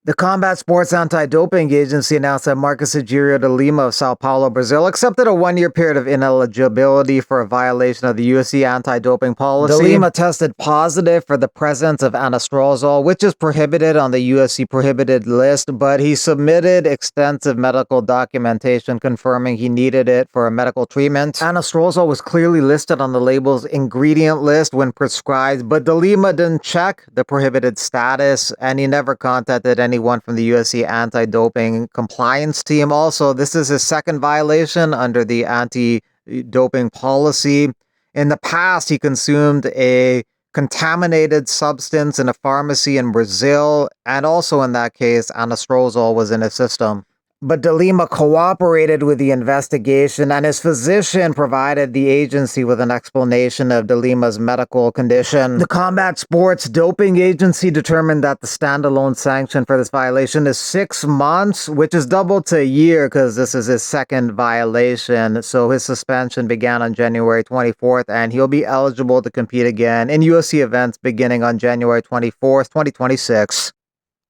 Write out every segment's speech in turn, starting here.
The Combat Sports Anti-Doping Agency announced that Marcus Egirio de Lima of Sao Paulo, Brazil, accepted a one-year period of ineligibility for a violation of the UFC anti-doping policy. De Lima tested positive for the presence of anastrozole, which is prohibited on the UFC prohibited list, but he submitted extensive medical documentation confirming he needed it for a medical treatment. Anastrozole was clearly listed on the label's ingredient list when prescribed, but de Lima didn't check the prohibited status, and he never contacted anyone from the UFC anti-doping compliance team. Also, this is his second violation under the anti-doping policy. In the past, he consumed a contaminated substance in a pharmacy in Brazil, and also in that case, anastrozole was in his system. But de Lima cooperated with the investigation, and his physician provided the agency with an explanation of de Lima's medical condition. The Combat Sports Doping Agency determined that the standalone sanction for this violation is 6 months, which is double to a year because this is his second violation. So his suspension began on January 24th, and he'll be eligible to compete again in UFC events beginning on January 24th, 2026.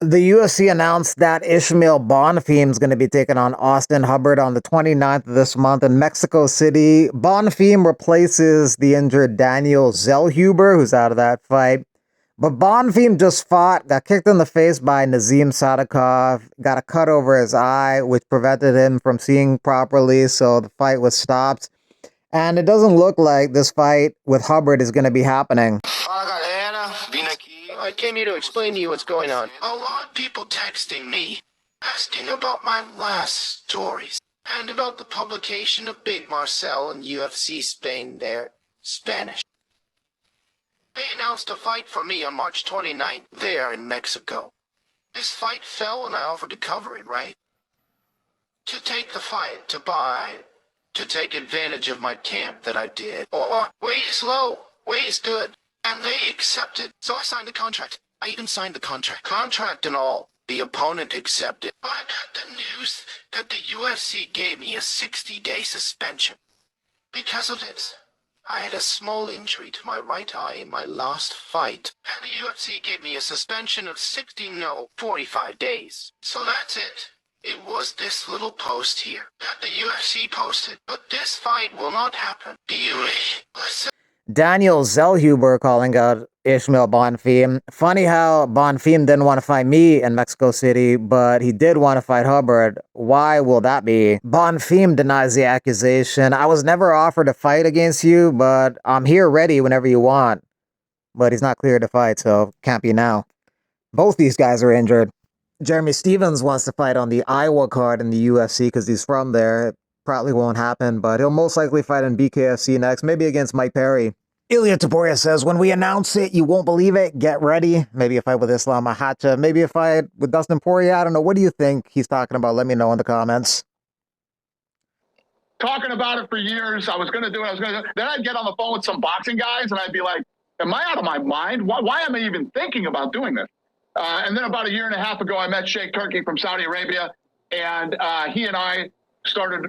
The UFC announced that Ishmael Bonfim is going to be taking on Austin Hubbard on the 29th of this month in Mexico City. Bonfim replaces the injured Daniel Zellhuber, who's out of that fight. But Bonfim just fought, got kicked in the face by Nazim Sadikov, got a cut over his eye, which prevented him from seeing properly, so the fight was stopped. And it doesn't look like this fight with Hubbard is going to be happening. I came here to explain to you what's going on. A lot of people texting me, asking about my last stories, and about the publication of Big Marcel and UFC Spain there, Spanish. They announced a fight for me on March 29th there in Mexico. This fight fell and I offered to cover it, right? To take the fight, to take advantage of my camp that I did. Or, weight is low, weight is good. And they accepted. So I signed the contract. I even signed the contract. Contract and all. The opponent accepted. But I got the news that the UFC gave me a 60-day suspension. Because of this, I had a small injury to my right eye in my last fight. And the UFC gave me a suspension of 45 days. So that's it. It was this little post here that the UFC posted. But this fight will not happen. Do you listen? Daniel Zellhuber calling out Ishmael Bonfim. Funny how Bonfim didn't want to fight me in Mexico City, but he did want to fight Hubbard. Why will that be? Bonfim denies the accusation. I was never offered a fight against you, but I'm here ready whenever you want. But he's not cleared to fight, so can't be now. Both these guys are injured. Jeremy Stevens wants to fight on the Iowa card in the UFC because he's from there. It probably won't happen, but he'll most likely fight in BKFC next, maybe against Mike Perry. Ilya Taporia says, when we announce it, you won't believe it. Get ready. Maybe a fight with Islam Makhachev. Maybe a fight with Dustin Poirier. I don't know. What do you think he's talking about? Let me know in the comments. Talking about it for years. I was going to do it. Then I'd get on the phone with some boxing guys, and I'd be like, am I out of my mind? Why am I even thinking about doing this? And then about a year and a half ago, I met Sheikh Turki from Saudi Arabia, and he and I started,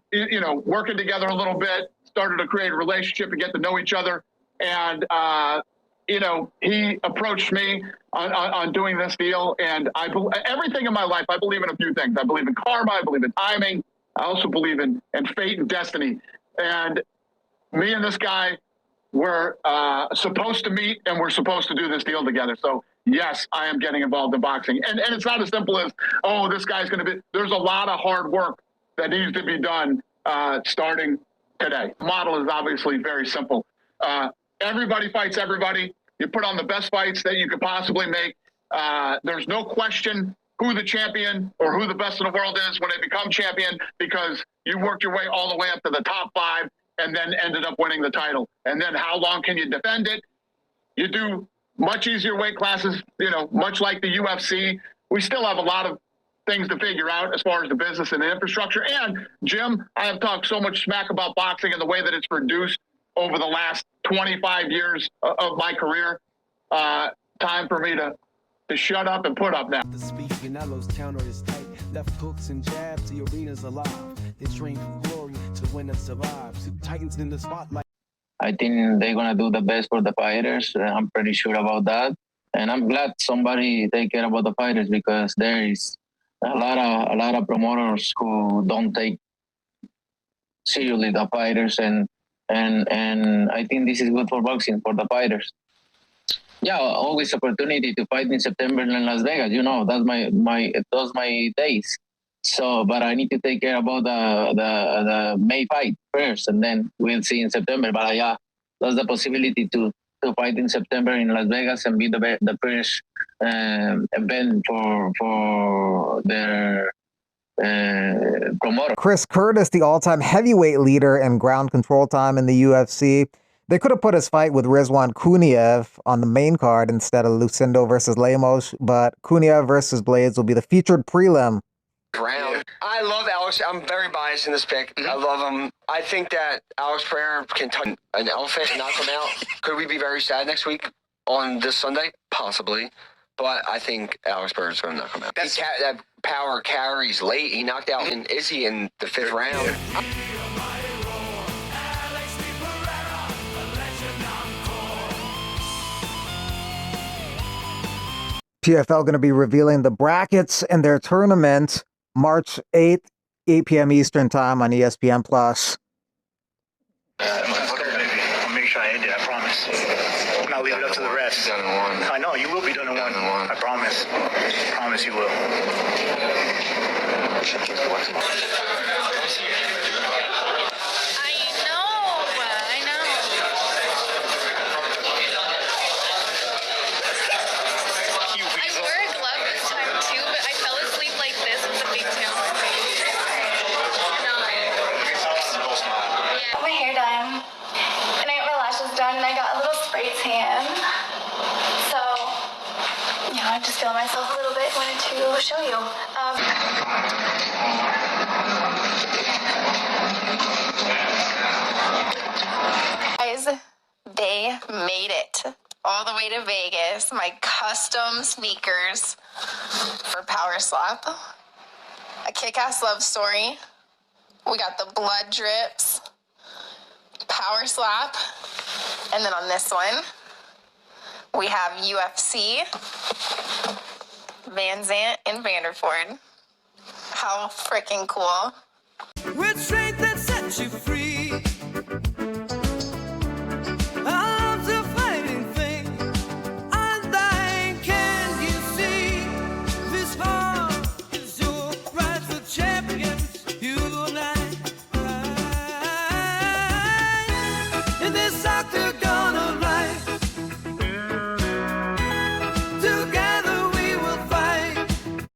working together a little bit, started to create a relationship and get to know each other. And, he approached me on doing this deal. And everything in my life, I believe in a few things. I believe in karma. I believe in timing. I also believe in fate and destiny. And me and this guy were supposed to meet, and we're supposed to do this deal together. So, yes, I am getting involved in boxing. And it's not as simple as, oh, this guy's going to be – there's a lot of hard work that needs to be done starting today. The model is obviously very simple. Everybody fights everybody. You put on the best fights that you could possibly make. There's no question who the champion or who the best in the world is when they become champion, because you worked your way all the way up to the top 5 and then ended up winning the title. And then how long can you defend it? You do much easier weight classes, much like the UFC. We still have a lot of things to figure out as far as the business and the infrastructure. And, Jim, I have talked so much smack about boxing and the way that it's produced over the last 25 years of my career. Time for me to shut up and put up now. The speed Canelo's counter is tight. Left hooks and jabs, the arena's alive. They train for glory to win and survive. Two titans in the spotlight. I think they're gonna do the best for the fighters. I'm pretty sure about that. And I'm glad somebody take care about the fighters, because there is a lot of promoters who don't take seriously the fighters, and I think this is good for boxing, for the fighters. Yeah, always opportunity to fight in September in Las Vegas. You know, that's my days. So, but I need to take care about the May fight first, and then we'll see in September. But yeah, that's the possibility to fight in September in Las Vegas and be the first event for their promoter. Chris Curtis, the all-time heavyweight leader in ground control time in the UFC. They could have put his fight with Rizwan Kuniev on the main card instead of Lucindo versus Lemos, but Kuniev versus Blades will be the featured prelim. Round. I love Alex. I'm very biased in this pick. I love him. I think that Alex Pereira can touch an elephant and knock him out. Could we be very sad next week on this Sunday? Possibly. But I think Alex Pereira's going to knock him out. That power carries late. He knocked out Izzy in the 5th round. PFL going to be revealing the brackets in their tournament March 8th, 8 p.m. Eastern time on ESPN+. I'll make sure I end it, I promise. I'll leave it up to the refs. I know, you will be done in one. I promise. I promise you will. I'm just feeling myself a little bit. Wanted to show you. Guys, they made it all the way to Vegas. My custom sneakers for Power Slap. A kick-ass love story. We got the blood drips, Power Slap, and then on this one, we have UFC, Van Zant, and Vanderford. How freaking cool.